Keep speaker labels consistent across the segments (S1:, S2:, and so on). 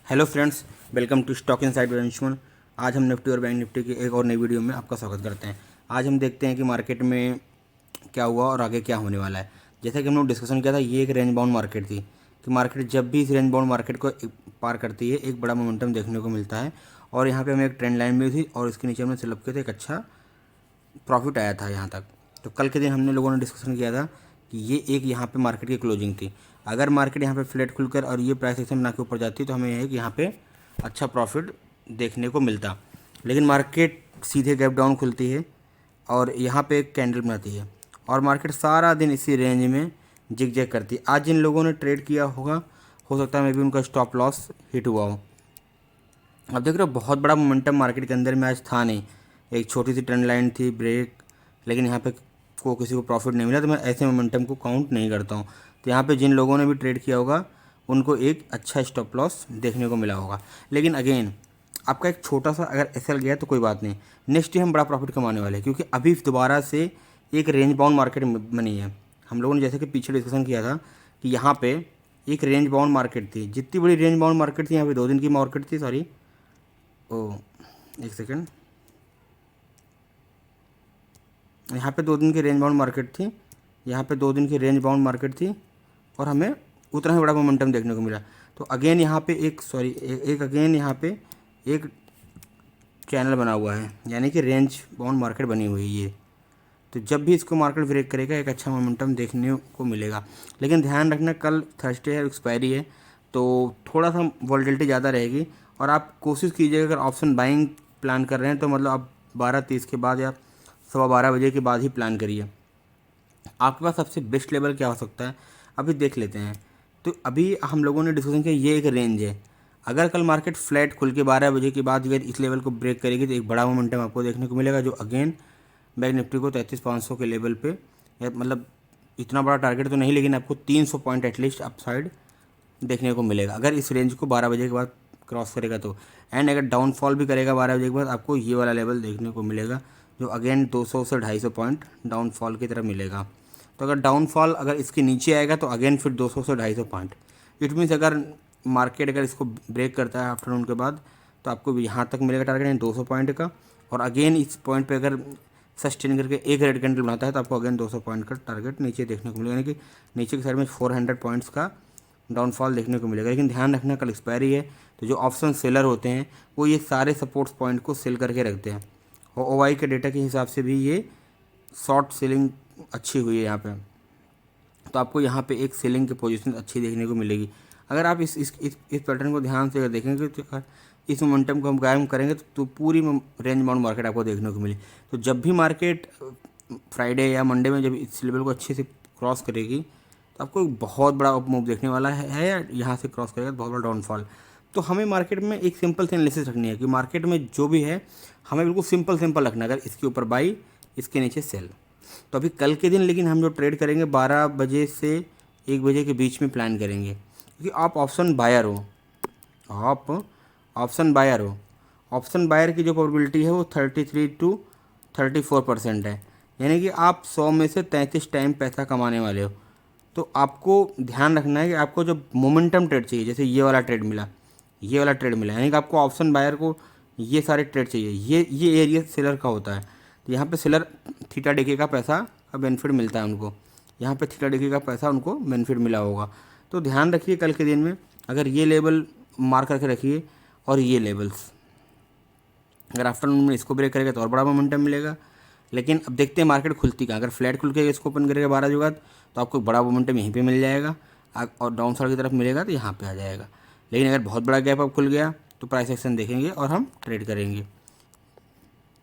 S1: Hello friends, welcome to stock inside with Anshuman. आज हम Nifty और बैंक निफ्टी की एक और नई वीडियो में आपका स्वागत करते हैं। आज हम देखते हैं कि मार्केट में क्या हुआ और आगे क्या होने वाला है। जैसा कि हम लोग डिस्कशन किया था, ये एक रेंज बाउंड मार्केट थी कि मार्केट जब भी इस रेंज बाउंड मार्केट को पार करती है एक बड़ा मोमेंटम देखने को मिलता है। और यहाँ पर हमें एक ट्रेंड लाइन मिली थी और इसके नीचे हमने स्लप के थे, एक अच्छा प्रॉफिट आया था यहाँ तक। तो कल के दिन हमने लोगों ने डिस्कशन किया था कि ये एक यहाँ पे मार्केट की क्लोजिंग थी। अगर मार्केट यहाँ पे फ्लैट खुलकर और ये प्राइस एक्शन बना के ऊपर जाती तो हमें है कि यहाँ पे अच्छा प्रॉफिट देखने को मिलता। लेकिन मार्केट सीधे गैप डाउन खुलती है और यहाँ पे एक कैंडल बनाती है और मार्केट सारा दिन इसी रेंज में जिग जैग करती है। आज जिन लोगों ने ट्रेड किया होगा, हो सकता है मे भी उनका स्टॉप लॉस हिट हुआ हो। अब देख रहे हो, बहुत बड़ा मोमेंटम मार्केट के अंदर में आज था नहीं। एक छोटी सी ट्रेंड लाइन थी, ब्रेक, लेकिन यहाँ पे किसी को प्रॉफिट नहीं मिला। तो मैं ऐसे मोमेंटम को काउंट नहीं करता हूँ। तो यहाँ पे जिन लोगों ने भी ट्रेड किया होगा उनको एक अच्छा स्टॉप लॉस देखने को मिला होगा। लेकिन अगेन आपका एक छोटा सा अगर एसएल गया तो कोई बात नहीं, नेक्स्ट डे हम बड़ा प्रॉफिट कमाने वाले हैं, क्योंकि अभी दोबारा से एक रेंज बाउंड मार्केट बनी है। हम लोगों ने जैसे कि पीछे डिस्कशन किया था कि यहाँ पे एक रेंज बाउंड मार्केट थी। जितनी बड़ी रेंज बाउंड मार्केट थी, यहाँ पे 2 दिन की मार्केट थी, सॉरी, एक सेकेंड, यहाँ पे 2 दिन की रेंज बाउंड मार्केट थी, यहाँ पे 2 दिन की रेंज बाउंड मार्केट थी और हमें उतना ही बड़ा मोमेंटम देखने को मिला। तो अगेन यहाँ पे एक अगेन यहाँ पे एक चैनल बना हुआ है, यानी कि रेंज बाउंड मार्केट बनी हुई है ये। तो जब भी इसको मार्केट ब्रेक करेगा एक अच्छा मोमेंटम देखने को मिलेगा। लेकिन ध्यान रखना, कल थर्सडे है, एक्सपायरी है, तो थोड़ा सा वॉलेटिलिटी ज़्यादा रहेगी। और आप कोशिश कीजिएगा, अगर ऑप्शन बाइंग प्लान कर रहे हैं तो मतलब आप 12:30 के बाद या 12:15 बजे के बाद ही प्लान करिए। आपके पास सबसे बेस्ट लेवल क्या हो सकता है, अभी देख लेते हैं। तो अभी हम लोगों ने डिस्कशन किया, ये एक रेंज है। अगर कल मार्केट फ्लैट खुल के 12 बजे के बाद अगर इस लेवल को ब्रेक करेगी तो एक बड़ा मोमेंटम आपको देखने को मिलेगा, जो अगेन बैंक निफ्टी को 33,500 के लेवल पे, या मतलब इतना बड़ा टारगेट तो नहीं, लेकिन आपको 300 पॉइंट एटलीस्ट अपसाइड देखने को मिलेगा अगर इस रेंज को 12 बजे के बाद क्रॉस करेगा तो। एंड अगर डाउनफॉल भी करेगा 12 बजे के बाद, आपको ये वाला लेवल देखने को मिलेगा, जो अगेन 200 से 250 पॉइंट डाउनफॉल की तरफ मिलेगा। तो अगर डाउनफॉल अगर इसके नीचे आएगा तो अगेन फिर 200 से 250 पॉइंट। इट मीन्स अगर मार्केट अगर इसको ब्रेक करता है आफ्टरनून के बाद तो आपको यहाँ तक मिलेगा टारगेट, यानी 200 पॉइंट का। और अगेन इस पॉइंट पे अगर सस्टेन करके एक रेड कैंडल बनाता है तो आपको अगेन 200 पॉइंट का टारगेट नीचे देखने को मिलेगा, यानी कि नीचे की साइड में 400 पॉइंट्स का डाउनफॉल देखने को मिलेगा। लेकिन ध्यान रखना, कल एक्सपायरी है, तो जो ऑप्शन सेलर होते हैं वो ये सारे सपोर्ट्स पॉइंट को सेल करके रखते हैं। और ओवाई के डेटा के हिसाब से भी ये शॉर्ट सेलिंग अच्छी हुई है यहाँ पे। तो आपको यहाँ पे एक सेलिंग की पोजीशन अच्छी देखने को मिलेगी। अगर आप इस पैटर्न को ध्यान से अगर देखेंगे तो इस मोमेंटम को हम कायम करेंगे तो पूरी रेंज बाउंड मार्केट आपको देखने को मिली। तो जब भी मार्केट फ्राइडे या मंडे में जब इस लेवल को अच्छे से क्रॉस करेगी तो आपको एक बहुत बड़ा अप मूव देखने वाला है, या यहाँ से क्रॉस करेगा तो बहुत बड़ा डाउनफॉल। तो हमें मार्केट में एक सिंपल सी एनालिसिस रखनी है कि मार्केट में जो भी है हमें बिल्कुल सिंपल रखना है। अगर इसके ऊपर बाई, इसके नीचे सेल। तो अभी कल के दिन लेकिन हम जो ट्रेड करेंगे 12 बजे से 1 बजे के बीच में प्लान करेंगे, क्योंकि आप ऑप्शन बायर हो, आप ऑप्शन बायर हो। ऑप्शन बायर की जो प्रोबेबिलिटी है वो 33 to 34% है, यानी कि आप 100 में से 33 टाइम पैसा कमाने वाले हो। तो आपको ध्यान रखना है कि आपको जो मोमेंटम ट्रेड चाहिए, जैसे ये वाला ट्रेड मिला, ये वाला ट्रेड मिला, यानी कि आपको ऑप्शन बायर को ये सारे ट्रेड चाहिए। ये एरिया सेलर का होता है। तो यहाँ पे सेलर थीटा डीके का पैसा का बेनिफिट मिलता है उनको, यहाँ पे थीटा डीके का पैसा उनको बेनिफिट मिला होगा। तो ध्यान रखिए, कल के दिन में अगर ये लेवल मार्क करके रखिए और ये लेवल्स अगर आफ्टरनून में इसको ब्रेक करेगा तो और बड़ा मोमेंटम मिलेगा। लेकिन अब देखते हैं मार्केट खुलती कहाँ। अगर फ्लैट खुल के इसको ओपन करेगा 12 बजे बाद तो आपको बड़ा मोमेंटम यहीं पे मिल जाएगा, और डाउन साइड की तरफ मिलेगा तो यहाँ पे आ जाएगा। लेकिन अगर बहुत बड़ा गैप अब खुल गया तो प्राइस एक्शन देखेंगे और हम ट्रेड करेंगे।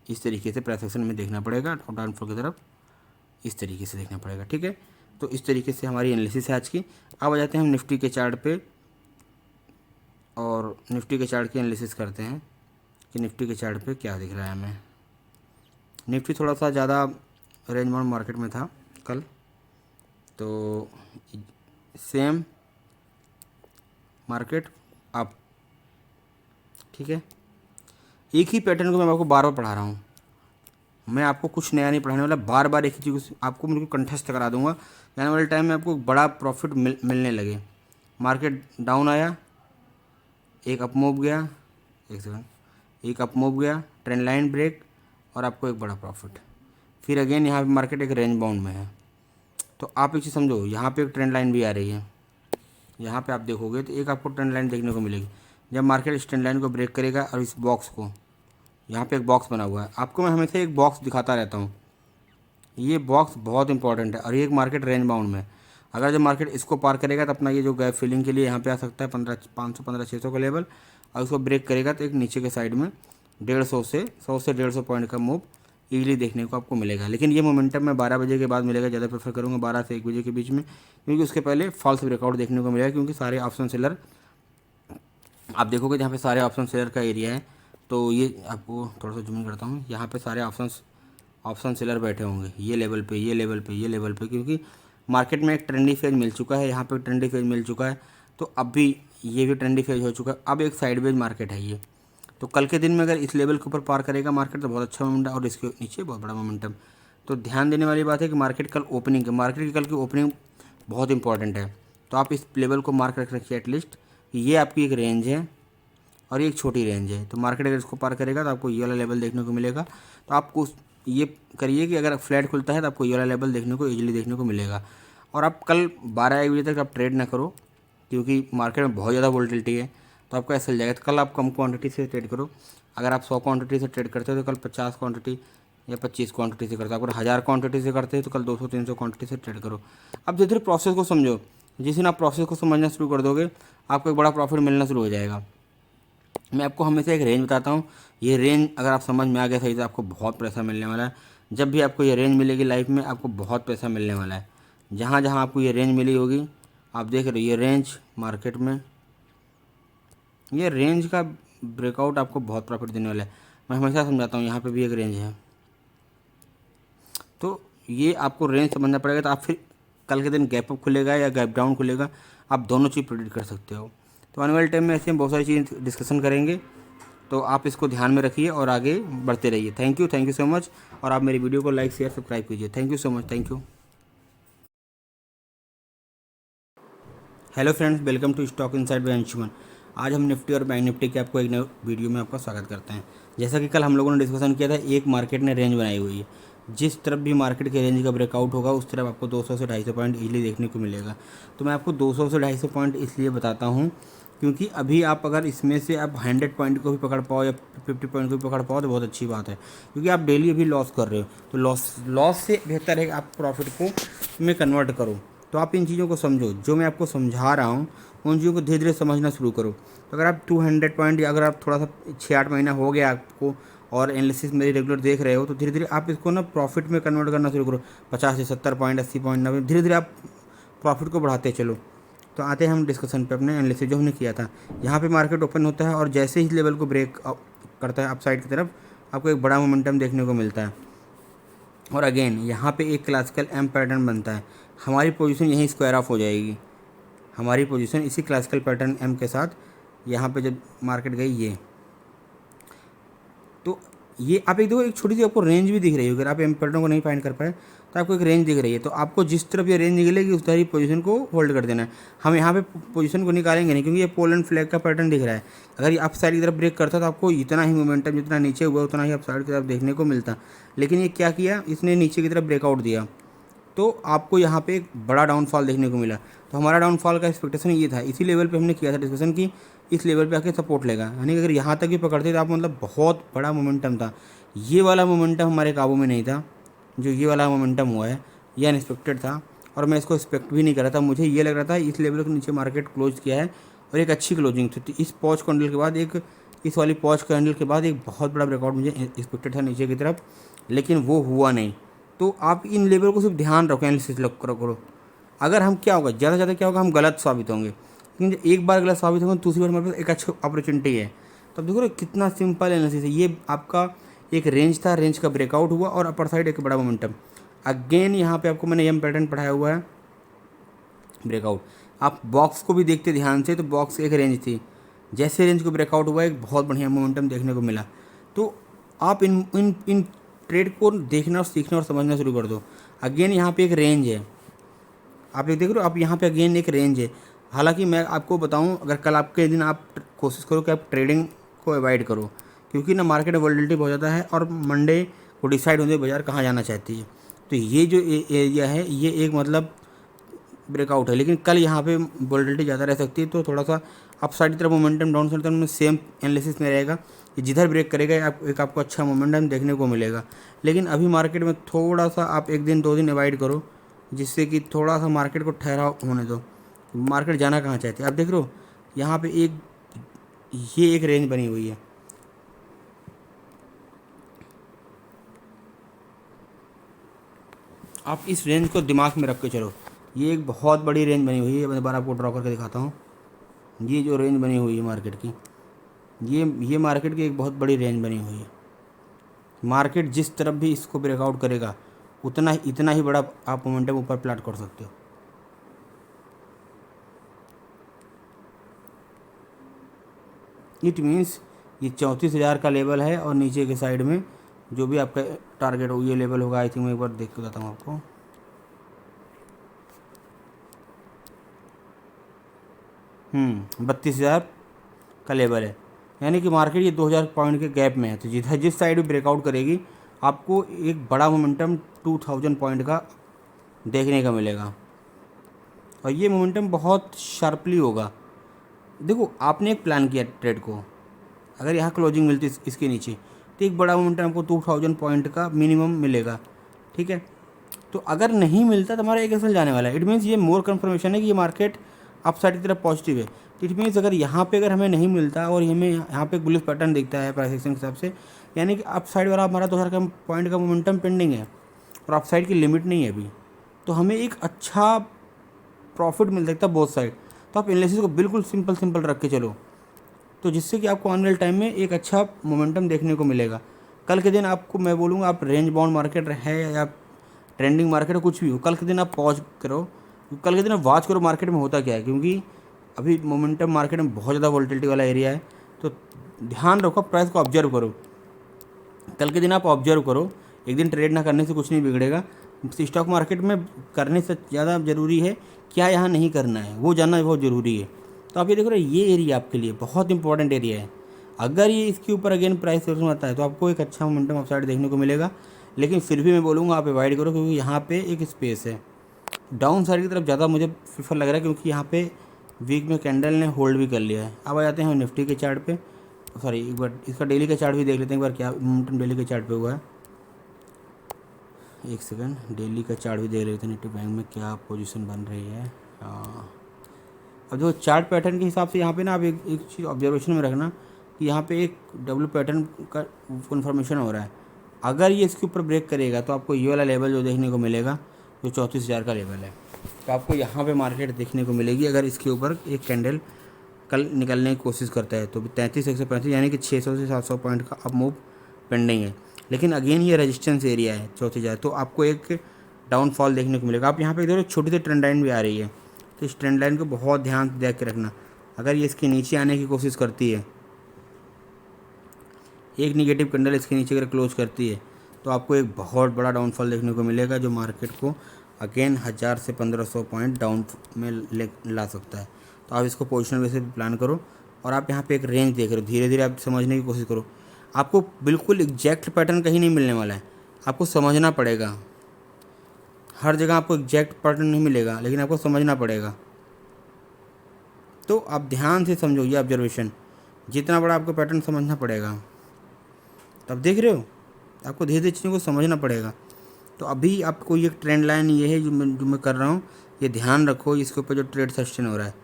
S1: इस तरीके से प्राइस एक्शन में देखना पड़ेगा, और डाउन फ्लो की तरफ इस तरीके से देखना पड़ेगा, ठीक है। तो इस तरीके से हमारी एनालिसिस है आज की। अब आ जाते हैं हम निफ्टी के चार्ट पे, और निफ्टी के चार्ट की एनालिसिस करते हैं कि निफ्टी के चार्ट पे क्या दिख रहा है हमें। निफ्टी थोड़ा सा ज़्यादा रेंज बाउंड मार्केट में था कल, तो सेम मार्केट अप, ठीक है। एक ही पैटर्न को मैं आपको बार बार पढ़ा रहा हूँ, मैं आपको कुछ नया नहीं पढ़ाने वाला, बार बार एक ही चीज़ आपको बिल्कुल कंठस्थ करा दूंगा। आने वाले टाइम में आपको बड़ा प्रॉफिट मिलने लगे। मार्केट डाउन आया, एक अप मूव गया, एक सेकंड, एक अप मूव गया, ट्रेंड लाइन ब्रेक और आपको एक बड़ा प्रॉफिट। फिर अगेन यहाँ पे मार्केट एक रेंज बाउंड में है। तो आप एक चीज़ समझो, यहाँ पे एक ट्रेंड लाइन भी आ रही है, यहाँ पे आप देखोगे तो एक आपको ट्रेंड लाइन देखने को मिलेगी। जब मार्केट इस ट्रेंड लाइन को ब्रेक करेगा और इस बॉक्स को, यहाँ पे एक बॉक्स बना हुआ है, आपको मैं हमेशा एक बॉक्स दिखाता रहता हूँ, ये बॉक्स बहुत इंपॉर्टेंट है और ये एक मार्केट रेंज बाउंड में है। अगर जब मार्केट इसको पार करेगा तो अपना ये जो गैप फिलिंग के लिए यहाँ पे आ सकता है 515 का लेवल, और उसको ब्रेक करेगा तो एक नीचे के साइड में 100 से 150 पॉइंट का मूव ईजिली देखने को आपको मिलेगा। लेकिन ये मोमेंटम में 12 बजे के बाद मिलेगा, ज़्यादा प्रेफर करूँगा 12 से 1 बजे के बीच में, क्योंकि उसके पहले फॉल्स ब्रेकआउट देखने को मिलेगा। क्योंकि सारे ऑप्शन सेलर आप देखोगे जहाँ पे सारे ऑप्शन सेलर का एरिया है, तो ये आपको थोड़ा सा जूम करता हूँ, यहाँ पे सारे ऑप्शन सेलर बैठे होंगे ये लेवल पे, ये लेवल पे, ये लेवल पे, क्योंकि मार्केट में एक ट्रेंडी फेज मिल चुका है, यहाँ पे ट्रेंडी फेज मिल चुका है, तो अब भी ये भी ट्रेंडी फेज हो चुका है। अब एक साइडवेज मार्केट है ये, तो कल के दिन में अगर इस लेवल के ऊपर पार करेगा मार्केट तो बहुत अच्छा मोमेंटम, और इसके नीचे बहुत बड़ा मोमेंटम। तो ध्यान देने वाली बात है कि मार्केट कल ओपनिंग, मार्केट की कल की ओपनिंग बहुत इंपॉर्टेंट है। तो आप इस लेवल को मार्क रख रखिए एटलीस्ट, ये आपकी एक रेंज है और ये एक छोटी रेंज है। तो मार्केट अगर इसको पार करेगा तो आपको ये वाला लेवल देखने को मिलेगा। तो आपको ये करिए कि अगर फ्लैट खुलता है तो आपको ये वाला लेवल देखने को ईजिली देखने को मिलेगा। और आप कल 12-1 बजे तक आप ट्रेड ना करो, क्योंकि मार्केट में बहुत ज़्यादा वोलेटिलिटी है, तो आपका ऐसा जाएगा। तो कल आप कम क्वांटिटी से ट्रेड करो। अगर आप 100 क्वांटिटी से ट्रेड करते हो तो कल 50 क्वांटिटी या 25 क्वांटिटी से करते हो। अगर 1000 क्वांटिटी से करते हैं तो कल 200-300 क्वांटिटी से ट्रेड करो। अब धीरे धीरे प्रोसेस को समझो, जिस दिन आप प्रोसेस को समझना शुरू कर दोगे आपको एक बड़ा प्रॉफिट मिलना शुरू हो जाएगा। मैं आपको हमेशा एक रेंज बताता हूँ, ये रेंज अगर आप समझ में आ गया सही तो आपको बहुत पैसा मिलने वाला है। जब भी आपको ये रेंज मिलेगी लाइफ में आपको बहुत पैसा मिलने वाला है। जहाँ जहाँ आपको ये रेंज मिली होगी, आप देख रहे हो ये रेंज मार्केट में, ये रेंज का ब्रेकआउट आपको बहुत प्रॉफिट देने वाला है। मैं हमेशा समझाता हूँ, यहाँ पे भी एक रेंज है, तो ये आपको रेंज समझना पड़ेगा। तो आप फिर कल के दिन गैप अप खुलेगा या गैप डाउन खुलेगा, आप दोनों चीज़ प्रेडिक्ट कर सकते हो। तो आने वाले टाइम में ऐसे हम बहुत सारी चीज़ें डिस्कशन करेंगे, तो आप इसको ध्यान में रखिए और आगे बढ़ते रहिए। Thank you so much. और आप मेरी वीडियो को लाइक शेयर सब्सक्राइब कीजिए। Thank you so much. Thank you. Hello friends, welcome to stock inside by Anshuman. आज हम निफ्टी और बैंक निफ्टी के आपको एक नए वीडियो में आपका स्वागत करते हैं। जैसा कि कल हम लोगों ने डिस्कशन किया था, एक मार्केट ने रेंज बनाई हुई है, जिस तरफ भी मार्केट के रेंज का ब्रेकआउट होगा उस तरफ आपको 200 से 250 पॉइंट इजीली देखने को मिलेगा। तो मैं आपको 200 से 250 पॉइंट इसलिए बताता हूँ क्योंकि अभी आप अगर इसमें से आप 100 पॉइंट को भी पकड़ पाओ या 50 पॉइंट को भी पकड़ पाओ तो बहुत अच्छी बात है, क्योंकि आप डेली अभी लॉस कर रहे हो। तो लॉस से बेहतर है कि आप प्रॉफिट को में कन्वर्ट करो। तो आप इन चीज़ों को समझो, जो मैं आपको समझा रहा हूँ उन चीज़ों को धीरे धीरे समझना शुरू करो। तो अगर आप 200 पॉइंट या अगर आप थोड़ा सा 6-8 महीना हो गया आपको और एनालिसिस मेरी रेगुलर देख रहे हो, तो धीरे धीरे आप इसको ना प्रॉफिट में कन्वर्ट करना शुरू करो। 50 से 70 पॉइंट, 80 पॉइंट, 90, धीरे धीरे आप प्रॉफिट को बढ़ाते चलो। तो आते हैं हम डिस्कशन पे अपने एनालिसिस जो हमने किया था। यहाँ पे मार्केट ओपन होता है और जैसे ही लेवल को ब्रेक करता है अपसाइड की तरफ, आपको एक बड़ा मोमेंटम देखने को मिलता है। और अगेन यहाँ पे एक क्लासिकल एम पैटर्न बनता है, हमारी पोजीशन यहीं स्क्वायर ऑफ हो जाएगी। हमारी पोजीशन इसी क्लासिकल पैटर्न एम के साथ यहाँ पे जब मार्केट गई ये, तो ये आप एक देखो एक छोटी सी आपको रेंज भी दिख रही है। अगर आप एम पैटर्न को नहीं फाइंड कर पाए तो आपको एक रेंज दिख रही है, तो आपको जिस तरफ ये रेंज निकलेगी उस तरह पोजीशन को होल्ड कर देना है। हम यहाँ पे पोजीशन को निकालेंगे नहीं, क्योंकि ये पोलैंड फ्लैग का पैटर्न दिख रहा है। अगर ये अप साइड की तरफ ब्रेक करता तो आपको इतना ही मोमेंटम जितना नीचे हुआ उतना ही अप साइड की तरफ देखने को मिलता। लेकिन ये क्या किया, इसने नीचे की तरफ ब्रेकआउट दिया, तो आपको यहाँ पे एक बड़ा डाउनफॉल देखने को मिला। तो हमारा डाउनफॉल का एक्सपेक्टेशन ये था, इसी लेवल पे हमने किया था डिस्कशन की इस लेवल पे आके सपोर्ट लेगा, यानी अगर यहाँ तक भी पकड़ते तो आप मतलब बहुत बड़ा मोमेंटम था। ये वाला मोमेंटम हमारे काबू में नहीं था, जो ये वाला मोमेंटम हुआ है ये अनएक्सपेक्टेड था और मैं इसको एक्सपेक्ट भी नहीं कर रहा था। मुझे ये लग रहा था इस लेवल के नीचे मार्केट क्लोज किया है और एक अच्छी क्लोजिंग थी। तो इस पॉज कैंडल के बाद इस वाली पॉज कैंडल के बाद एक बहुत बड़ा ब्रेकआउट मुझे एक्सपेक्टेड था नीचे की तरफ, लेकिन वो हुआ नहीं। तो आप इन लेवल को सिर्फ ध्यान रखो, एनालिसिस करो। अगर हम क्या होगा, ज़्यादा से ज़्यादा क्या होगा, हम गलत साबित होंगे, लेकिन एक बार गलत साबित होंगे दूसरी बार हमारे पास एक अच्छी अपॉर्चुनिटी है। तो अब देखो कितना सिंपल एनालिसिस है। ये आपका एक रेंज था, रेंज का ब्रेकआउट हुआ और अपर साइड एक बड़ा मोमेंटम। अगेन यहाँ पे आपको मैंने एम पैटर्न पढ़ाया हुआ है, ब्रेकआउट। आप बॉक्स को भी देखते ध्यान से, तो बॉक्स एक रेंज थी, जैसे रेंज को ब्रेकआउट हुआ एक बहुत बढ़िया मोमेंटम देखने को मिला। तो आप इन ट्रेड को देखना और सीखना और समझना शुरू कर दो। अगेन यहाँ पे एक रेंज है, आप एक देख रहे हो, आप यहाँ पे अगेन एक रेंज है। हालांकि मैं आपको बताऊं, अगर कल आपके दिन आप कोशिश करो कि आप ट्रेडिंग को अवॉइड करो, क्योंकि ना मार्केट में वोलेटिलिटी बहुत ज़्यादा है और मंडे को डिसाइड होने बाज़ार कहाँ जाना चाहती है। तो ये जो एरिया है ये एक मतलब ब्रेकआउट है, लेकिन कल यहाँ पे वोलेटिलिटी ज़्यादा रह सकती है, तो थोड़ा सा अप साइड की तरफ मोमेंटम, डाउन साइड तरफ में सेम एनालिसिस में रहेगा कि जिधर ब्रेक करेगा आपको अच्छा मोमेंटम देखने को मिलेगा। लेकिन अभी मार्केट में थोड़ा सा आप 1 दिन 2 दिन अवॉइड करो, जिससे कि थोड़ा सा मार्केट को ठहराव होने दो। मार्केट जाना कहाँ चाहती है आप देख रहे हो, यहाँ पे ये एक रेंज बनी हुई है, आप इस रेंज को दिमाग में रख के चलो। ये एक बहुत बड़ी रेंज बनी हुई है, मैं दोबारा आपको ड्रॉ करके दिखाता हूँ। ये जो रेंज बनी हुई है मार्केट की, ये मार्केट की एक बहुत बड़ी रेंज बनी हुई है। मार्केट जिस तरफ भी इसको ब्रेकआउट करेगा इतना ही बड़ा आप मोमेंटम ऊपर प्लाट कर सकते हो। इट मीन्स ये 34,000 का लेवल है और नीचे के साइड में जो भी आपका टारगेट हो ये लेवल होगा। आई थिंक मैं एक बार देख के बताता हूँ आपको। 32,000 का लेवल है, यानी कि मार्केट ये 2,000 पॉइंट के गैप में है। तो जिस साइड भी ब्रेकआउट करेगी आपको एक बड़ा मोमेंटम 2,000 पॉइंट का देखने का मिलेगा, और ये मोमेंटम बहुत शार्पली होगा। देखो आपने एक प्लान किया ट्रेड को, अगर यहाँ क्लोजिंग मिलती इसके नीचे तो एक बड़ा मोमेंटम आपको 2,000 पॉइंट का मिनिमम मिलेगा, ठीक है। तो अगर नहीं मिलता तो हमारा एक एसएल जाने वाला है। इट मीन्स ये मोर कन्फर्मेशन है कि ये मार्केट अप साइड की तरफ पॉजिटिव है। तो इट मीन्स अगर यहाँ पे हमें नहीं मिलता और हमें यहाँ पे बुलिश पैटर्न दिखता है प्राइस एक्शन के हिसाब से, यानी कि अप साइड वाला हमारा 2,000 का पॉइंट का मोमेंटम पेंडिंग है और अप साइड की लिमिट नहीं है अभी, तो हमें एक अच्छा प्रॉफिट मिल सकता है बोथ साइड। तो आप एनालिसिस को बिल्कुल सिंपल रख के चलो, तो जिससे कि आपको आने वाले टाइम में एक अच्छा मोमेंटम देखने को मिलेगा। कल के दिन आपको मैं बोलूँगा, आप रेंज बाउंड मार्केट है या ट्रेंडिंग मार्केट कुछ भी हो, कल के दिन आप पॉज करो, कल के दिन आप वॉच करो मार्केट में होता क्या है, क्योंकि अभी मोमेंटम मार्केट में बहुत ज़्यादा वोलेटिलिटी वाला एरिया है। तो ध्यान रखो, प्राइस को ऑब्जर्व करो, कल के दिन आप ऑब्जर्व करो। एक दिन ट्रेड ना करने से कुछ नहीं बिगड़ेगा। स्टॉक मार्केट में करने से ज़्यादा ज़रूरी है क्या यहाँ नहीं करना है, वो जानना बहुत ज़रूरी है। तो आप ये देख रहे हो, ये एरिया आपके लिए बहुत इंपॉर्टेंट एरिया है। अगर ये इसके ऊपर अगेन प्राइस रिवर्सल आता है तो आपको एक अच्छा मोमेंटम अपसाइड देखने को मिलेगा, लेकिन फिर भी मैं बोलूँगा आप अवॉइड करो, क्योंकि यहाँ पे एक स्पेस है डाउन साइड की तरफ ज़्यादा मुझे प्रीफर लग रहा है, क्योंकि यहाँ पे वीक में कैंडल ने होल्ड भी कर लिया है। अब आ जाते हैं निफ्टी के चार्ट पे, सॉरी एक बार इसका डेली का चार्ट भी देख लेते हैं एक बार, क्या मोमेंटम डेली के चार्ट पे हुआ है। एक सेकंड, डेली का चार्ट भी देख लेते हैं, निफ्टी बैंक में क्या पोजीशन बन रही है। अब जो चार्ट पैटर्न के हिसाब से यहाँ पे ना आप एक चीज़ ऑब्जर्वेशन में रखना कि यहाँ पे एक डब्ल्यू पैटर्न का कन्फर्मेशन हो रहा है। अगर ये इसके ऊपर ब्रेक करेगा तो आपको ये वाला लेवल जो देखने को मिलेगा जो 34,000 का लेवल है, तो आपको यहाँ पे मार्केट देखने को मिलेगी। अगर इसके ऊपर एक कैंडल कल निकलने की कोशिश करता है तो 33,135 यानी कि 600 से 700 पॉइंट का अप मूव पेंडिंग है। लेकिन अगेन ये रेजिस्टेंस एरिया है 34,000, तो आपको एक डाउनफॉल देखने को मिलेगा। आप यहाँ पे देखो छोटी सी ट्रेंड लाइन भी आ रही है, तो इस ट्रेंड लाइन को बहुत ध्यान से देख के रखना। अगर ये इसके नीचे आने की कोशिश करती है, एक निगेटिव कैंडल इसके नीचे अगर क्लोज करती है, तो आपको एक बहुत बड़ा डाउनफॉल देखने को मिलेगा, जो मार्केट को अगेन 1000 से 1500 पॉइंट डाउन में ला सकता है। तो आप इसको पोजिशनल बेसिस पे प्लान करो, और आप यहाँ पे एक रेंज देख रहे हो, धीरे धीरे आप समझने की कोशिश करो। आपको बिल्कुल एग्जैक्ट पैटर्न कहीं नहीं मिलने वाला है, आपको समझना पड़ेगा। हर जगह आपको एग्जैक्ट पैटर्न नहीं मिलेगा, लेकिन आपको समझना पड़ेगा। तो आप ध्यान से समझो ये ऑब्जर्वेशन, जितना बड़ा आपको पैटर्न समझना पड़ेगा। तब देख रहे हो, आपको धीरे धीरे चीज़ों को समझना पड़ेगा। तो अभी आपको ये ट्रेंड लाइन ये है जो मैं कर रहा हूँ, ये ध्यान रखो, इसके ऊपर जो ट्रेड सस्टेन हो रहा है।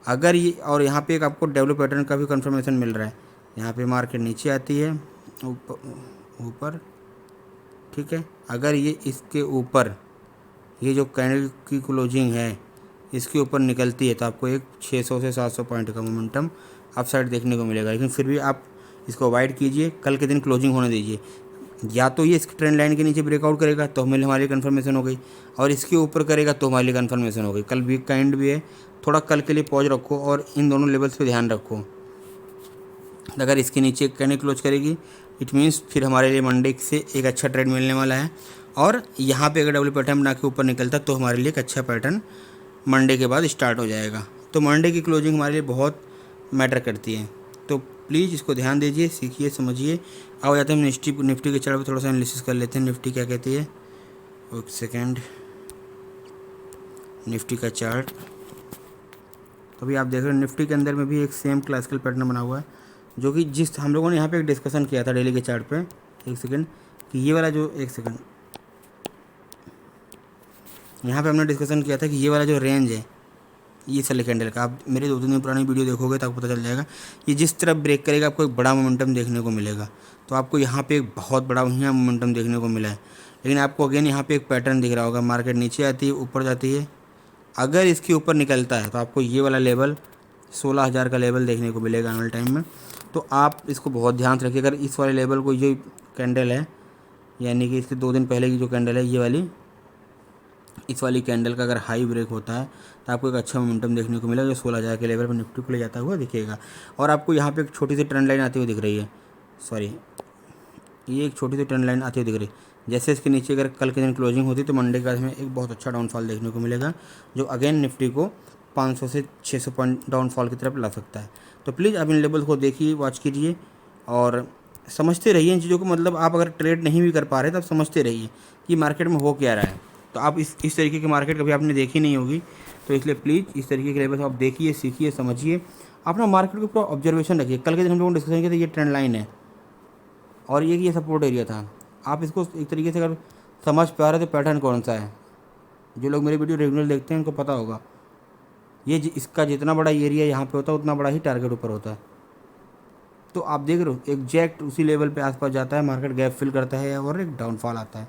S1: अगर ये, और यहाँ पे एक आपको डेवलप पैटर्न का भी कंफर्मेशन मिल रहा है। यहाँ पे मार्केट नीचे आती है ऊपर, ठीक है। अगर ये इसके ऊपर ये जो कैंडल की क्लोजिंग है इसके ऊपर निकलती है, तो आपको एक 600 से 700 पॉइंट का मोमेंटम अपसाइड देखने को मिलेगा। लेकिन फिर भी आप इसको अवॉइड कीजिए, कल के दिन क्लोजिंग होने दीजिए। या तो ये इसकी ट्रेंड लाइन के नीचे ब्रेकआउट करेगा तो हमारी कंफर्मेशन हो गई, और इसके ऊपर करेगा तो हमारी कंफर्मेशन हो गई। कल वीक का एंड भी है, थोड़ा कल के लिए पॉज रखो और इन दोनों लेवल्स पे ध्यान रखो। अगर इसके नीचे कैंडल क्लोज करेगी, इट मीन्स फिर हमारे लिए मंडे से एक अच्छा ट्रेड मिलने वाला है। और यहाँ पे अगर डब्ल्यू पैटर्न बना के ऊपर निकलता तो हमारे लिए एक अच्छा पैटर्न मंडे के बाद स्टार्ट हो जाएगा। तो मंडे की क्लोजिंग हमारे लिए बहुत मैटर करती है। तो प्लीज़ इसको ध्यान दीजिए, सीखिए, समझिए। आओ जाते हैं हम निफ्टी के चार्ट पर थोड़ा सा एनालिसिस कर लेते हैं। निफ्टी क्या कहती है, एक सेकेंड। निफ्टी का चार्ट तो अभी आप देख रहे हो निफ्टी के अंदर में भी एक सेम क्लासिकल पैटर्न बना हुआ है, जो कि जिस हम लोगों ने यहाँ पे एक डिस्कशन किया था डेली के चार्ट पे, एक सेकेंड, कि ये वाला जो, एक सेकेंड, यहाँ पे हमने डिस्कशन किया था कि ये वाला जो रेंज है ये सेल कैंडल का, आप मेरे 2-3 दिन पुरानी वीडियो देखोगे तो आपको पता चल जाएगा। ये जिस तरफ ब्रेक करेगा आपको एक बड़ा मोमेंटम देखने को मिलेगा। तो आपको यहाँ पे एक बहुत बड़ा यहाँ मोमेंटम देखने को मिला है, लेकिन आपको अगेन यहाँ पे एक पैटर्न दिख रहा होगा, मार्केट नीचे आती है, ऊपर जाती है। अगर इसके ऊपर निकलता है तो आपको ये वाला लेवल 16,000 का लेवल देखने को मिलेगा आने वाले टाइम में। तो आप इसको बहुत ध्यान से रखिए। अगर इस वाले लेवल को, ये कैंडल है यानी कि इसके 2 दिन पहले की जो कैंडल है ये वाली, इस वाली कैंडल का अगर हाई ब्रेक होता है तो आपको एक अच्छा मोमेंटम देखने को मिलेगा, जो 16,000 के लेवल पर निफ्टी को ले जाता हुआ दिखेगा। और आपको यहाँ पे एक छोटी सी ट्रेंड लाइन आती हुई दिख रही है, सॉरी, ये एक छोटी सी ट्रेंड लाइन आती हुई दिख रही है। जैसे इसके नीचे अगर कल के दिन क्लोजिंग होती तो मंडे के बाद में एक बहुत अच्छा डाउनफॉल देखने को मिलेगा, जो अगेन निफ्टी को 500 से 600 पॉइंट डाउनफॉल की तरफ ला सकता है। तो प्लीज़ आप इन लेवल्स को देखिए, वॉच कीजिए और समझते रहिए इन चीज़ों को। मतलब आप अगर ट्रेड नहीं भी कर पा रहे तो आप समझते रहिए कि मार्केट में हो क्या रहा है। तो आप इस तरीके की मार्केट कभी आपने देखी नहीं होगी, तो इसलिए प्लीज़ इस तरीके के लेवल्स आप देखिए, सीखिए, समझिए, अपना मार्केट को पूरा ऑब्जर्वेशन रखिए। कल के दिन हम लोगों ने डिस्कशन किया था, ये ट्रेंड लाइन है और ये सपोर्ट एरिया था। आप इसको एक तरीके से अगर समझ पा रहे तो पैटर्न कौन सा है, जो लोग मेरी वीडियो रेगुलर देखते हैं उनको पता होगा। इसका जितना बड़ा एरिया यहाँ पे होता है उतना बड़ा ही टारगेट ऊपर होता है। तो आप देख रहे हो एग्जैक्ट उसी लेवल पे आसपास जाता है, मार्केट गैप फिल करता है और एक डाउनफॉल आता है।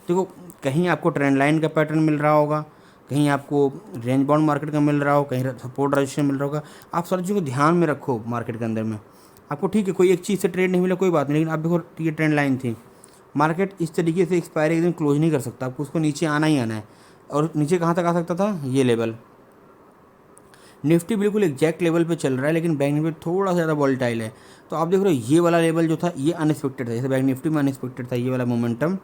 S1: देखो कहीं आपको ट्रेंड लाइन का पैटर्न मिल रहा होगा, कहीं आपको रेंज बाउंड मार्केट का मिल रहा हो, कहीं सपोर्ट रेजिस्टेंस मिल रहा होगा। आप सारी चीज़ों को ध्यान में रखो मार्केट के अंदर में। आपको ठीक है कोई एक चीज़ से ट्रेड नहीं मिला कोई बात नहीं, लेकिन आप देखो ये ट्रेंड लाइन थी, मार्केट इस तरीके से एक्सपायरी के दिन क्लोज नहीं कर सकता, आपको उसको नीचे आना ही आना है। और नीचे कहाँ तक आ सकता था, ये लेवल। निफ्टी बिल्कुल एग्जैक्ट लेवल पे चल रहा है, लेकिन बैंक निफ्टी थोड़ा सा ज़्यादा वॉलेटाइल है। तो आप देख रहे हो ये वाला लेवल जो था ये अनएक्सपेक्टेड था, जैसे बैंक निफ्टी में अनएक्सपेक्टेड था ये वाला मोमेंटम,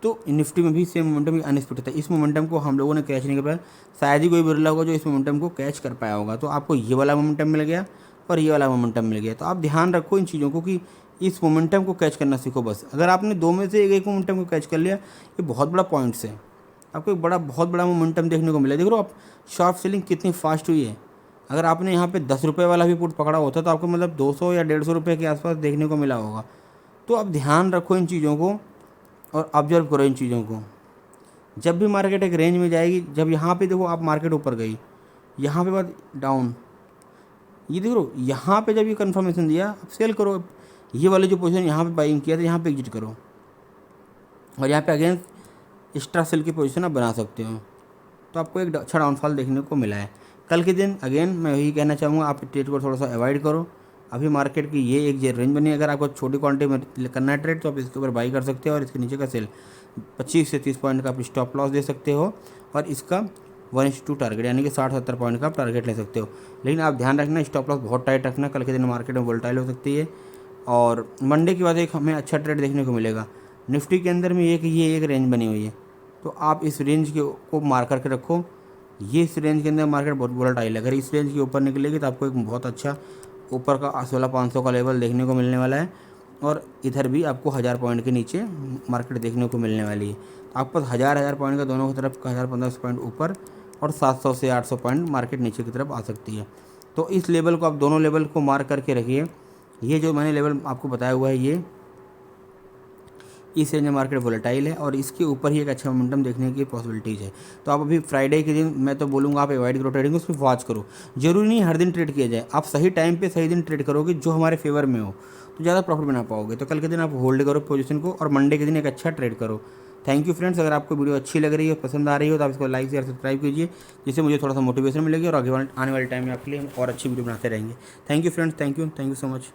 S1: तो निफ्टी में भी सेम मोमेंटम अनएक्सपेक्टेड था। इस मोमेंटम को हम लोगों ने कैच नहीं कर पाया, शायद ही कोई बिरला होगा जो इस मोमेंटम को कैच कर पाया होगा। तो आपको ये वाला मोमेंटम मिल गया और ये वाला मोमेंटम मिल गया। तो आप ध्यान रखो इन चीज़ों को कि इस मोमेंटम को कैच करना सीखो बस। अगर आपने 2 में से एक मोमेंटम को कैच कर लिया, ये बहुत बड़ा पॉइंट्स है, आपको एक बहुत बड़ा मोमेंटम देखने को मिला। देख लो आप शॉर्ट सेलिंग कितनी फास्ट हुई है। अगर आपने यहाँ पे 10 रुपये वाला भी पुट पकड़ा होता तो आपको मतलब 200 या 150 रुपये के आसपास देखने को मिला होगा। तो आप ध्यान रखो इन चीज़ों को और ऑब्जर्व करो इन चीज़ों को। जब भी मार्केट एक रेंज में जाएगी, जब यहाँ पे देखो आप मार्केट ऊपर गई, यहाँ पे बाद डाउन, ये देखो यहाँ पे जब ये कंफर्मेशन दिया आप सेल करो। ये वाली जो पोजीशन यहाँ पे बाइंग किया था यहाँ पे एग्जिट करो, और यहाँ पे अगेन एक्स्ट्रा सेल की पोजीशन आप बना सकते हो। तो आपको एक अच्छा डाउनफॉल देखने को मिला है कल के दिन। अगेन मैं यही कहना चाहूँगा आप ट्रेड को थोड़ा सा अवॉइड करो। अभी मार्केट की ये एक रेंज बनी है, अगर आपको छोटी क्वांटिटी में करना है ट्रेड तो आप इसके ऊपर बाई कर सकते हो, और इसके नीचे का सेल 25 से 30 पॉइंट का आप स्टॉप लॉस दे सकते हो, और इसका 1:2 टारगेट यानी कि 60-70 पॉइंट का आप टारगेट ले सकते हो। लेकिन आप ध्यान रखना स्टॉप लॉस बहुत टाइट रखना, कल के दिन मार्केट में वोलेटाइल हो सकती है। और मंडे के बाद एक हमें अच्छा ट्रेड देखने को मिलेगा। निफ्टी के अंदर में ये एक रेंज बनी हुई है, तो आप इस रेंज को मार करके रखो। ये इस रेंज के अंदर मार्केट बहुत वोलेटाइल है, अगर इस रेंज के ऊपर निकलेगी तो आपको एक बहुत अच्छा ऊपर का 16,500 का लेवल देखने को मिलने वाला है, और इधर भी आपको 1000 पॉइंट के नीचे मार्केट देखने को मिलने वाली है। तो आपको 1000 पॉइंट का दोनों की तरफ 1000-1500 पॉइंट ऊपर और 700 से 800 पॉइंट मार्केट नीचे की तरफ आ सकती है। तो इस लेवल को आप दोनों लेवल को मार्क करके रखिए। ये जो मैंने लेवल आपको बताया हुआ है ये इस रेंज में मार्केट वोलेटाइल है, और इसके ऊपर ही एक अच्छा मोमेंटम देखने की पॉसिबिलिटीज़ है। तो आप अभी फ्राइडे के दिन मैं तो बोलूँगा आप अवॉइड करो ट्रेडिंग, उस पर वॉच करो। जरूरी नहीं हर दिन ट्रेड किया जाए, आप सही टाइम पे सही दिन ट्रेड करोगे जो हमारे फेवर में हो तो ज़्यादा प्रॉफिट बना पाओगे। तो कल के दिन आप होल्ड करो पोजीशन को, और मंडे के दिन एक अच्छा ट्रेड करो। Thank you friends. अगर आपको वीडियो अच्छी लग रही है, पसंद आ रही हो, तो आप इसको लाइक शेयर सब्सक्राइब कीजिए, जिससे मुझे थोड़ा सा मोटिवेशन मिलेगी, और आने वाले टाइम में आपके लिए हम और अच्छी वीडियो बनाते रहेंगे। Thank you friends, thank you so much.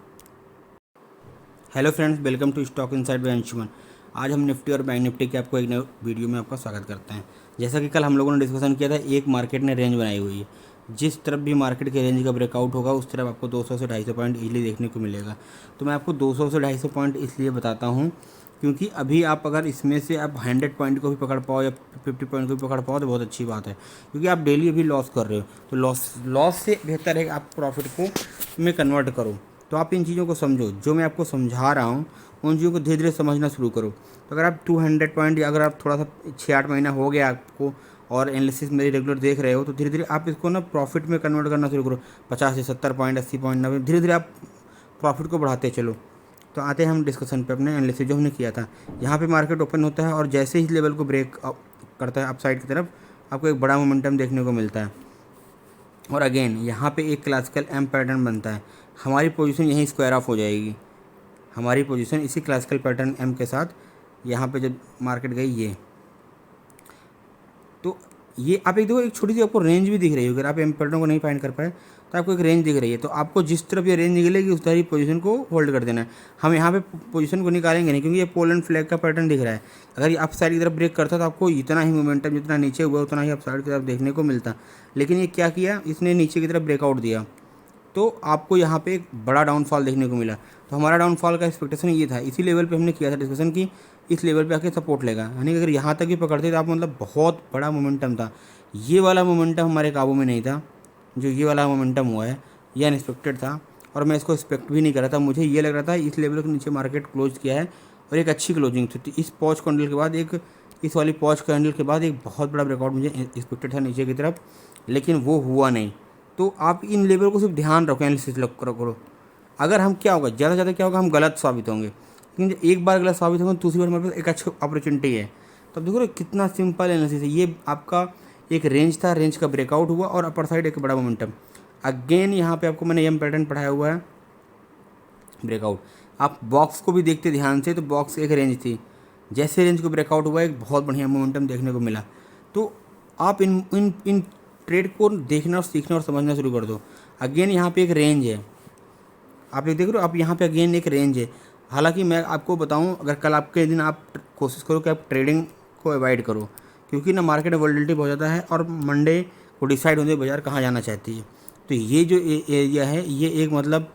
S1: Hello friends, welcome to stock inside by Anshuman. आज हम निफ्टी और बैंक निफ्टी के आपको एक नए वीडियो में आपका स्वागत करते हैं। जैसा कि कल हम लोगों ने डिस्कशन किया था, एक मार्केट ने रेंज बनाई हुई है, जिस तरफ भी मार्केट के रेंज का ब्रेकआउट होगा उस तरफ आपको 200 से 250 पॉइंट इजीली देखने को मिलेगा। तो मैं आपको 200 से 250 पॉइंट इसलिए बताता हूँ क्योंकि अभी आप अगर इसमें से आप 100 पॉइंट को भी पकड़ पाओ या 50 पॉइंट को भी पकड़ पाओ तो बहुत अच्छी बात है, क्योंकि आप डेली अभी लॉस कर रहे हो। तो लॉस से बेहतर है कि आप प्रॉफिट को में कन्वर्ट करो। तो आप इन चीज़ों को समझो, जो मैं आपको समझा रहा हूँ उन चीज़ों को धीरे धीरे समझना शुरू करो। तो अगर आप 200 पॉइंट, या अगर आप थोड़ा सा 6-8 महीना हो गया आपको और एनालिसिस मेरी रेगुलर देख रहे हो, तो धीरे धीरे आप इसको ना प्रॉफिट में कन्वर्ट करना शुरू करो। 50 से 70 पॉइंट, 80 पॉइंट, 90, धीरे धीरे आप प्रॉफिट को बढ़ाते चलो। तो आते हैं हम डिस्कशन पे अपने एनालिसिस जो हमने किया था। यहाँ पे मार्केट ओपन होता है और जैसे ही लेवल को ब्रेक करता है अपसाइड की तरफ, आपको एक बड़ा मोमेंटम देखने को मिलता है। और अगेन यहाँ पे एक क्लासिकल एम पैटर्न बनता है। हमारी पोजीशन यहीं स्क्वायर ऑफ हो जाएगी। हमारी पोजीशन इसी क्लासिकल पैटर्न एम के साथ यहाँ पे जब मार्केट गई ये, तो ये आप एक देखो, एक छोटी सी आपको रेंज भी दिख रही है। अगर आप एम पैटर्न को नहीं फाइंड कर पाए तो आपको एक रेंज दिख रही है। तो आपको जिस तरफ ये रेंज निकलेगी उस तरह ही पोजीशन को होल्ड कर देना है। हम यहाँ पे पोजीशन को निकालेंगे नहीं, क्योंकि ये पोलैंड फ्लैग का पैटर्न दिख रहा है। अगर ये अप साइड की तरफ ब्रेक करता तो आपको इतना ही मोमेंटम, जितना नीचे हुआ उतना ही अप साइड की तरफ देखने को मिलता। लेकिन ये क्या किया, इसने नीचे की तरफ ब्रेकआउट दिया, तो आपको यहाँ पे एक बड़ा डाउनफॉल देखने को मिला। तो हमारा डाउनफॉल का एक्सपेक्टेशन ये था, इसी लेवल पे हमने किया था डिस्कशन की इस लेवल पे आके सपोर्ट लेगा, यानी कि अगर यहाँ तक भी पकड़ते तो आप मतलब बहुत बड़ा मोमेंटम था। ये वाला मोमेंटम हमारे काबू में नहीं था, जो ये वाला मोमेंटम हुआ है ये अनएक्सपेक्टेड था और मैं इसको एक्सपेक्ट भी नहीं कर रहा था। मुझे ये लग रहा था इस लेवल के नीचे मार्केट क्लोज किया है और एक अच्छी क्लोजिंग थी। तो इस पॉज कैंडल के बाद इस वाली पॉज कैंडल के बाद एक बहुत बड़ा ब्रेकआउट मुझे एक्सपेक्टेड था नीचे की तरफ, लेकिन वो हुआ नहीं। तो आप इन लेवल को सिर्फ ध्यान रखो, एनालिसिस करो। अगर हम क्या होगा, ज़्यादा से ज़्यादा क्या होगा, हम गलत साबित होंगे। लेकिन एक बार गलत साबित होंगे, दूसरी बार हमारे पास एक अच्छी अपॉर्चुनिटी है। तो अब देखो कितना सिंपल एनालिसिस है। ये आपका एक रेंज था, रेंज का ब्रेकआउट हुआ और अपर साइड एक बड़ा मोमेंटम। अगेन यहाँ पे आपको मैंने एम पैटर्न पढ़ाया हुआ है, ब्रेकआउट। आप बॉक्स को भी देखते ध्यान से, तो बॉक्स एक रेंज थी, जैसे रेंज को ब्रेकआउट हुआ एक बहुत बढ़िया मोमेंटम देखने को मिला। तो आप इन इन इन ट्रेड को देखना और सीखना और समझना शुरू कर दो। अगेन यहाँ पे एक रेंज है, आप ये देख रहे हो, आप यहाँ पे अगेन एक रेंज है। हालांकि मैं आपको बताऊँ, अगर कल आपके दिन आप कोशिश करो कि आप ट्रेडिंग को अवॉइड करो, क्योंकि ना मार्केट में वोलेटिलिटी बहुत ज़्यादा है और मंडे को डिसाइड होने बाजार कहाँ जाना चाहती है। तो ये जो एरिया है ये एक मतलब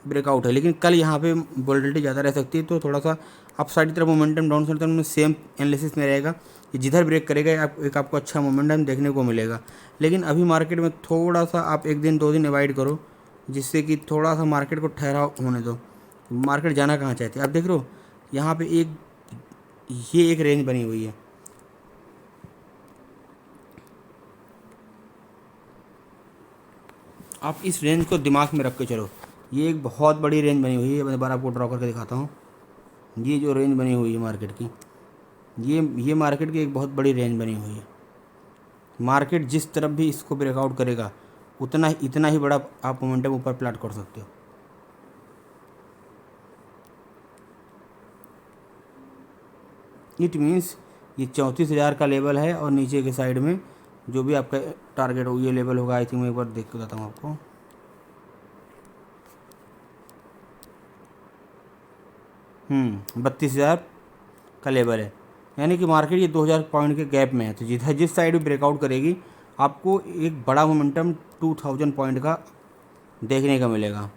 S1: ब्रेकआउट है, लेकिन कल यहाँ पे वोलेटिलिटी ज़्यादा रह सकती है। तो थोड़ा सा अप साइड की तरफ मोमेंटम, डाउन साइड तरफ में सेम एनालिसिस में रहेगा कि जिधर ब्रेक करेगा आपको अच्छा मोमेंटम देखने को मिलेगा। लेकिन अभी मार्केट में थोड़ा सा आप 1 दिन 2 दिन अवॉइड करो, जिससे कि थोड़ा सा मार्केट को ठहराव होने दो। मार्केट जाना कहाँ चाहती है, आप देख रहे हो यहाँ पे ये एक रेंज बनी हुई है। आप इस रेंज को दिमाग में रख के चलो, ये एक बहुत बड़ी रेंज बनी हुई है। मैं बार आपको ड्रॉ करके दिखाता हूँ। ये जो रेंज बनी हुई है मार्केट की, ये मार्केट की एक बहुत बड़ी रेंज बनी हुई है। मार्केट जिस तरफ भी इसको ब्रेकआउट करेगा इतना ही बड़ा आप मोमेंटम ऊपर प्लाट कर सकते हो। इट मीन्स ये 34,000 का लेवल है और नीचे के साइड में जो भी आपका टारगेट हो ये लेवल होगा। आई थिंक मैं एक बार देख के बताता हूँ आपको। हम्म, 32,000 का लेवल है, यानी कि मार्केट ये 2,000 पॉइंट के गैप में है। तो जिस साइड भी ब्रेकआउट करेगी आपको एक बड़ा मोमेंटम 2,000 पॉइंट का देखने का मिलेगा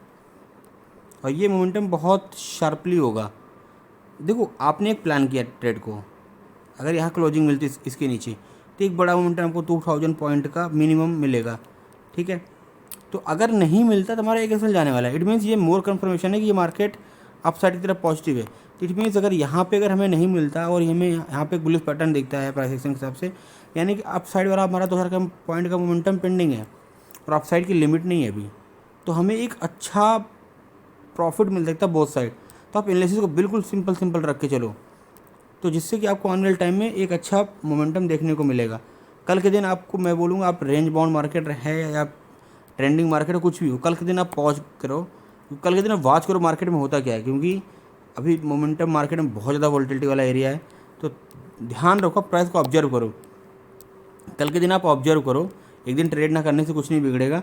S1: और ये मोमेंटम बहुत शार्पली होगा। देखो आपने एक प्लान किया ट्रेड को, अगर यहाँ क्लोजिंग मिलती इसके नीचे तो एक बड़ा मोमेंटम आपको 2,000 पॉइंट का मिनिमम मिलेगा, ठीक है। तो अगर नहीं मिलता तो हमारा एक एसएल जाने वाला है। इट मीन्स ये मोर कन्फर्मेशन है कि ये मार्केट अप साइड की तरफ पॉजिटिव है। इट मीन्स अगर यहाँ पे हमें नहीं मिलता और हमें यहाँ पे बुलिश पैटर्न दिखता है प्राइस एक्शन के हिसाब से, यानी कि अप साइड वाला हमारा 2,000 का पॉइंट का मोमेंटम पेंडिंग है और अप साइड की लिमिट नहीं है अभी, तो हमें एक अच्छा प्रॉफिट मिल सकता है बोथ साइड। तो आप एनालिसिस को बिल्कुल सिंपल रख के चलो, तो जिससे कि आपको आने वाले टाइम में एक अच्छा मोमेंटम देखने को मिलेगा। कल के दिन आपको मैं बोलूँगा, आप रेंज बाउंड मार्केट है या ट्रेंडिंग मार्केट कुछ भी हो, कल के दिन आप पॉज करो, कल के दिन आप वॉच करो मार्केट में होता क्या है, क्योंकि अभी मोमेंटम मार्केट में बहुत ज़्यादा वोलेटिलिटी वाला एरिया है। तो ध्यान रखो, प्राइस को ऑब्जर्व करो, कल के दिन आप ऑब्जर्व करो। एक दिन ट्रेड ना करने से कुछ नहीं बिगड़ेगा।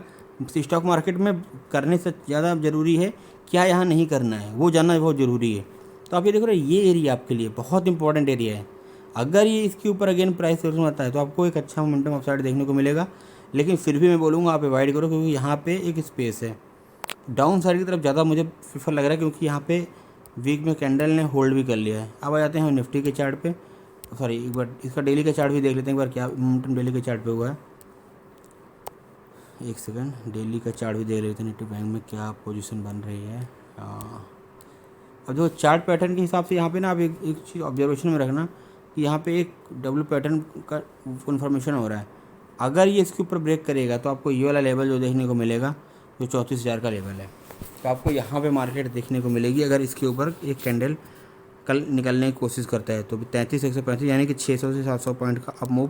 S1: स्टॉक मार्केट में करने से ज़्यादा ज़रूरी है क्या यहाँ नहीं करना है, वो जानना बहुत ज़रूरी है। तो आप ये देख रहे हो, ये एरिया आपके लिए बहुत इंपॉर्टेंट एरिया है। अगर ये इसके ऊपर अगेन प्राइस रिवर्सल आता है तो आपको एक अच्छा मोमेंटम अपसाइड देखने को मिलेगा। लेकिन फिर भी मैं बोलूँगा आप अवॉइड करो, क्योंकि यहाँ पे एक स्पेस है। डाउन साइड की तरफ ज़्यादा मुझे प्रेफर लग रहा है, क्योंकि यहाँ पे वीक में कैंडल ने होल्ड भी कर लिया है। अब आ जाते हैं निफ्टी के चार्ट पे, सॉरी एक बार इसका डेली का चार्ट भी देख लेते हैं एक बार क्या मोमेंटम डेली के चार्ट पे हुआ है। एक सेकंड, डेली का चार्ट भी देख लेते हैं निफ्टी बैंक में क्या पोजीशन बन रही है। हाँ, अब जो चार्ट पैटर्न के हिसाब से यहाँ पे ना आप एक चीज़ ऑब्जर्वेशन में रखना कि यहाँ पे एक डब्ल्यू पैटर्न का कन्फर्मेशन हो रहा है। अगर ये इसके ऊपर ब्रेक करेगा तो आपको ये वाला लेवल जो देखने को मिलेगा जो 34,000 का लेवल है, तो आपको यहाँ पे मार्केट देखने को मिलेगी। अगर इसके ऊपर एक कैंडल कल निकलने की कोशिश करता है तो 33,135 यानी कि 600 से 700 पॉइंट का अप मूव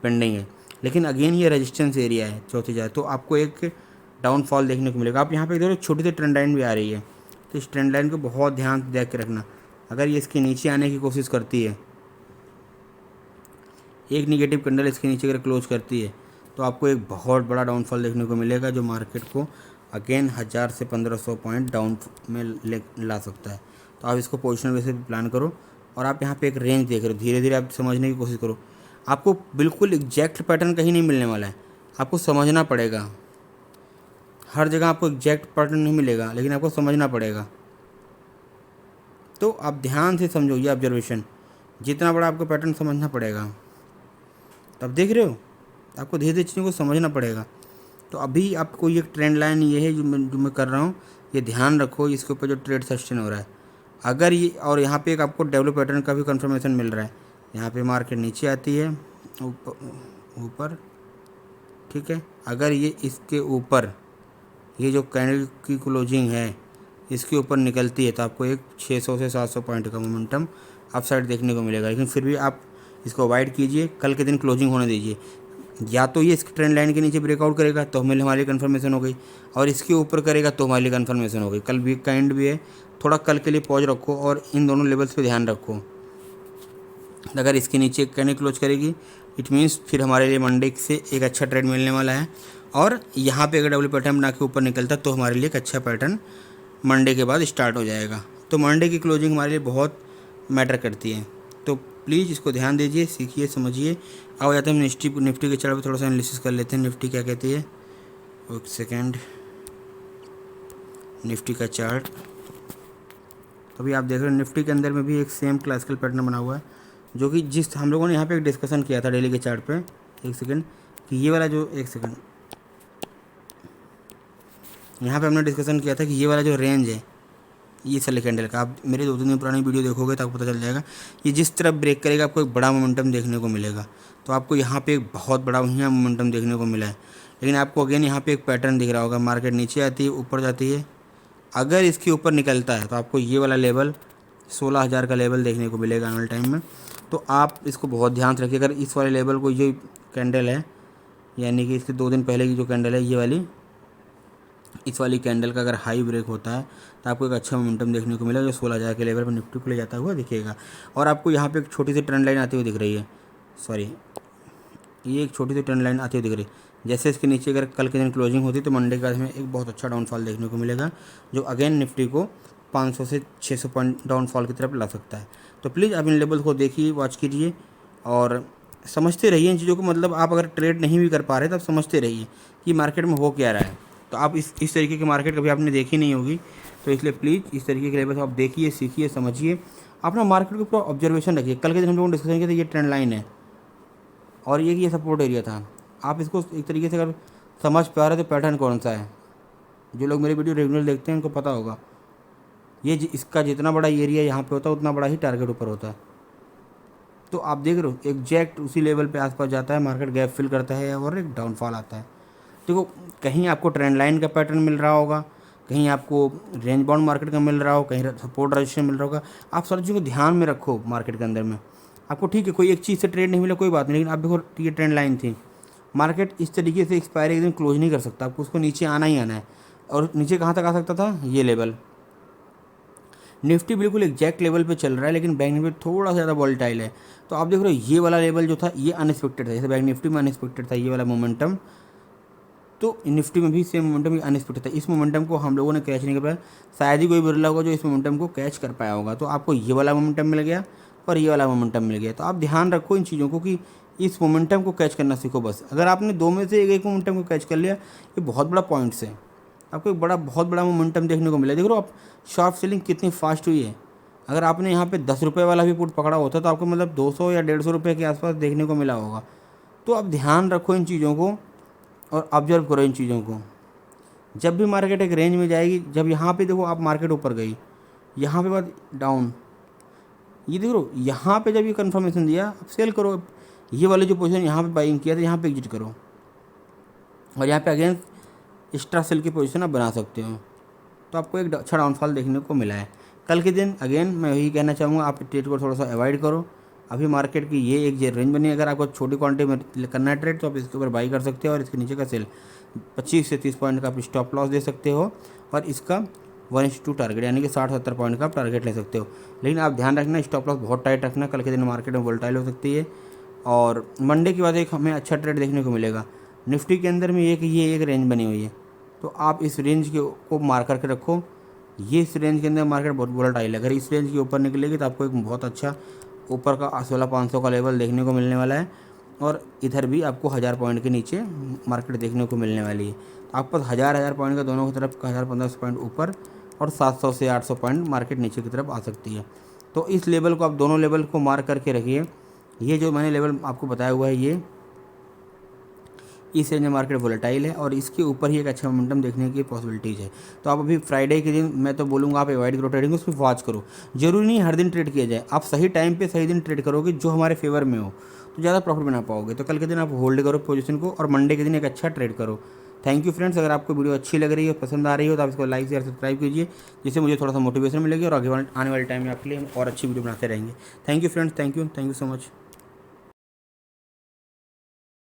S1: पेंडिंग है। लेकिन अगेन ये रेजिस्टेंस एरिया है 34,000, तो आपको एक डाउनफॉल देखने को मिलेगा। आप यहाँ पे देखो छोटी सी ट्रेंड लाइन भी आ रही है, तो इस ट्रेंड लाइन को बहुत ध्यान से देख के रखना। अगर ये इसके नीचे आने की कोशिश करती है, एक निगेटिव कैंडल इसके नीचे अगर क्लोज करती है, तो आपको एक बहुत बड़ा डाउनफॉल देखने को मिलेगा जो मार्केट को अगेन 1000 से 1500 पॉइंट डाउन में ला सकता है। तो आप इसको पोजिशनल बेसिस पे प्लान करो। और आप यहाँ पे एक रेंज देख रहे हो, धीरे धीरे आप समझने की कोशिश करो। आपको बिल्कुल एग्जैक्ट पैटर्न कहीं नहीं मिलने वाला है, आपको समझना पड़ेगा। हर जगह आपको एग्जैक्ट पैटर्न नहीं मिलेगा, लेकिन आपको समझना पड़ेगा। तो आप ध्यान से समझो ये ऑब्जर्वेशन, जितना बड़ा आपको पैटर्न समझना पड़ेगा। तब देख रहे हो, आपको धीरे धीरे चीज़ों को समझना पड़ेगा। तो अभी आपको ये ट्रेंड लाइन ये है जो मैं कर रहा हूँ, ये ध्यान रखो। इसके ऊपर जो ट्रेड सस्टेन हो रहा है, अगर ये और यहाँ पे एक आपको डेवलप पैटर्न का भी कंफर्मेशन मिल रहा है। यहाँ पे मार्केट नीचे आती है ऊपर, ठीक है। अगर ये इसके ऊपर ये जो कैंडल की क्लोजिंग है इसके ऊपर निकलती है तो आपको एक 600 से 700 पॉइंट का मोमेंटम अपसाइड देखने को मिलेगा। लेकिन फिर भी आप इसको अवॉइड कीजिए, कल के दिन क्लोजिंग होने दीजिए। या तो ये इसकी ट्रेंड लाइन के नीचे ब्रेकआउट करेगा तो हमारी कंफर्मेशन हो गई, और इसके ऊपर करेगा तो हमारी कंफर्मेशन हो गई। कल वीक का एंड भी है, थोड़ा कल के लिए पॉज रखो और इन दोनों लेवल्स पे ध्यान रखो। अगर इसके नीचे कैंडल क्लोज करेगी इट मीन्स फिर हमारे लिए मंडे से एक अच्छा ट्रेड मिलने वाला है। और यहाँ पे अगर डब्ल्यू पैटर्न बना के ऊपर निकलता तो हमारे लिए एक अच्छा पैटर्न मंडे के बाद स्टार्ट हो जाएगा। तो मंडे की क्लोजिंग हमारे लिए बहुत मैटर करती है। तो प्लीज़ इसको ध्यान दीजिए, सीखिए, समझिए। अब जाते हैं निफ्टी के चार्ट पर थोड़ा सा एनालिसिस कर लेते हैं। निफ्टी क्या कहती है, एक सेकेंड, निफ्टी का चार्ट। तो अभी आप देख रहे हो निफ्टी के अंदर में भी एक सेम क्लासिकल पैटर्न बना हुआ है, जो कि जिस हम लोगों ने यहाँ पे एक डिस्कशन किया था डेली के चार्ट पे, एक सेकेंड, कि ये वाला जो एक सेकेंड यहाँ पे हमने डिस्कशन किया था कि ये वाला जो रेंज है ये वाले कैंडल का, आप मेरे 2-3 दिन पुरानी वीडियो देखोगे तो आपको पता चल जाएगा। ये जिस तरफ ब्रेक करेगा आपको एक बड़ा मोमेंटम देखने को मिलेगा। तो आपको यहाँ पे एक बहुत बड़ा यहाँ मोमेंटम देखने को मिला है। लेकिन आपको अगेन यहाँ पे एक पैटर्न दिख रहा होगा, मार्केट नीचे आती है ऊपर जाती है। अगर इसके ऊपर निकलता है तो आपको ये वाला लेवल 16,000 का लेवल देखने को मिलेगा आने वाले टाइम में। तो आप इसको बहुत ध्यान से रखिए। अगर इस वाले लेवल को, ये कैंडल है यानी कि इसके 2 दिन पहले की जो कैंडल है ये वाली, इस वाली कैंडल का अगर हाई ब्रेक होता है तो आपको एक अच्छा मोमेंटम देखने को मिलेगा जो 16,000 के लेवल पर निफ्टी को ले जाता हुआ दिखेगा। और आपको यहाँ पे एक छोटी सी ट्रेंड लाइन आती हुई दिख रही है, सॉरी ये एक छोटी सी ट्रेंड लाइन आती हुई दिख रही है। जैसे इसके नीचे अगर कल के दिन क्लोजिंग होती तो मंडे का हमें एक बहुत अच्छा डाउनफॉल देखने को मिलेगा, जो अगेन निफ्टी को 500 से 600 पॉइंट डाउनफॉल की तरफ ला सकता है। तो प्लीज़ आप इन लेवल्स को देखिए, वॉच कीजिए और समझते रहिए इन चीज़ों को। मतलब आप अगर ट्रेड नहीं भी कर पा रहे तो आप समझते रहिए कि मार्केट में हो क्या रहा है। तो आप इस तरीके की मार्केट कभी आपने देखी नहीं होगी, तो इसलिए प्लीज़ इस तरीके के लेवल्स आप देखिए, सीखिए, समझिए। अपना मार्केट को पूरा ऑब्जर्वेशन रखिए। कल के दिन हम लोगों ने डिस्कशन किया था ये ट्रेंड लाइन है और ये सपोर्ट एरिया था। आप इसको एक तरीके से अगर समझ पा रहे तो पैटर्न कौन सा है, जो लोग मेरी वीडियो रेगुलर देखते हैं उनको पता होगा। ये इसका जितना बड़ा एरिया यहाँ पे होता है उतना बड़ा ही टारगेट ऊपर होता है। तो आप देख रहे हो एग्जैक्ट उसी लेवल पे आसपास जाता है, मार्केट गैप फिल करता है और एक डाउनफॉल आता है। देखो कहीं आपको ट्रेंड लाइन का पैटर्न मिल रहा होगा, कहीं आपको रेंज बाउंड मार्केट का मिल रहा हो, कहीं सपोर्ट रजिस्ट्रेशन मिल रहा होगा। आप सारी चीज़ों को ध्यान में रखो मार्केट के अंदर में। आपको ठीक है कोई एक चीज़ से ट्रेड नहीं मिला कोई बात नहीं, लेकिन आप देखो ये ट्रेंड लाइन थी। मार्केट इस तरीके से एक्सपायरी एक दिन क्लोज नहीं कर सकता, आपको उसको नीचे आना ही आना है। और नीचे कहाँ तक आ सकता था, ये लेवल। निफ्टी बिल्कुल एग्जैक्ट लेवल पे चल रहा है, लेकिन बैंक निफ्टी थोड़ा सा ज़्यादा वॉलेटाइल है। तो आप देख रहे हो ये वाला लेवल जो था ये अनएक्सपेक्टेड था, जैसे बैंक निफ्टी में अनएक्सपेक्टेड था ये वाला मोमेंटम, तो निफ्टी में भी सेम मोमेंटम अनएक्सपेक्टेड था। इस मोमेंटम को हम लोगों ने कैच नहीं कर पाया, शायद ही कोई बिरला होगा जो इस मोमेंटम को कैच कर पाया होगा। तो आपको ये वाला मोमेंटम मिल गया और ये वाला मोमेंटम मिल गया। तो आप ध्यान रखो इन चीज़ों को कि इस मोमेंटम को कैच करना सीखो बस। अगर आपने दो में से एक मोमेंटम को कैच कर लिया, ये बहुत बड़ा पॉइंट्स है। आपको एक बहुत बड़ा मोमेंटम देखने को मिला। देख लो आप शॉर्ट सेलिंग कितनी फास्ट हुई है। अगर आपने यहाँ पे 10 रुपये वाला भी पुट पकड़ा होता तो आपको मतलब 200 या 150 रुपये के आसपास देखने को मिला होगा। तो आप ध्यान रखो इन चीज़ों को और ऑब्जर्व करो इन चीज़ों को। जब भी मार्केट एक रेंज में जाएगी, जब यहाँ पे देखो आप मार्केट ऊपर गई, यहाँ पे बाद डाउन, ये देखो यहाँ पे जब ये कंफर्मेशन दिया आप सेल करो। ये वाली जो पोजीशन यहाँ पे बाइंग किया था यहाँ पे एग्जिट करो, और यहाँ पे अगेन एक्स्ट्रा सेल की पोजीशन आप बना सकते हो। तो आपको एक अच्छा डाउनफॉल देखने को मिला है। कल के दिन अगेन मैं यही कहना चाहूँगा, आप ट्रेड को थोड़ा सा अवॉइड करो। अभी मार्केट की ये एक रेंज बनी है, अगर आपको छोटी क्वांटिटी में करना है ट्रेड तो आप इसके ऊपर बाई कर सकते हो, और इसके नीचे का सेल 25 से 30 पॉइंट का आप स्टॉप लॉस दे सकते हो, और इसका 1:2 टारगेट यानी कि 60-70 पॉइंट का आप टारगेट ले सकते हो। लेकिन आप ध्यान रखना, स्टॉप लॉस बहुत टाइट रखना, कल के दिन मार्केट में वोलेटाइल हो सकती है। और मंडे के बाद एक हमें अच्छा ट्रेड देखने को मिलेगा। निफ्टी के अंदर में ये एक रेंज बनी हुई है, तो आप इस रेंज को मार करके रखो। ये इस रेंज के अंदर मार्केट बहुत वोलेटाइल है, अगर इस रेंज के ऊपर निकलेगी तो आपको एक बहुत अच्छा ऊपर का 16,500 का लेवल देखने को मिलने वाला है, और इधर भी आपको 1000 पॉइंट के नीचे मार्केट देखने को मिलने वाली है। तो आप पास 1000 पॉइंट का दोनों की तरफ का 1000-1500 पॉइंट ऊपर और 700 से 800 पॉइंट मार्केट नीचे की तरफ आ सकती है। तो इस लेवल को आप दोनों लेवल को मार करके रखिए। ये जो मैंने लेवल आपको बताया हुआ है, ये इस रेंज में मार्केट वोलेटाइल है, और इसके ऊपर ही एक अच्छा मोमेंटम देखने की पॉसिबिलिटीज़ है। तो आप अभी फ्राइडे के दिन मैं तो बोलूँगा आप अवॉइड करो ट्रेडिंग, उस पर वॉच करो। जरूरी नहीं हर दिन ट्रेड किया जाए, आप सही टाइम पे सही दिन ट्रेड करोगे जो हमारे फेवर में हो तो ज़्यादा प्रॉफिट बना पाओगे। तो कल के दिन आप होल्ड करो पोजीशन को, और मंडे के दिन एक अच्छा ट्रेड करो। Thank you friends. अगर आपको वीडियो अच्छी लग रही है, पसंद आ रही हो, तो आप इसको लाइक शेयर सब्सक्राइब कीजिए, जिससे मुझे थोड़ा सा मोटिवेशन मिलेगी, और आगे आने वाले टाइम में आपके लिए और अच्छी वीडियो बनाते रहेंगे। Thank you friends, thank you so much.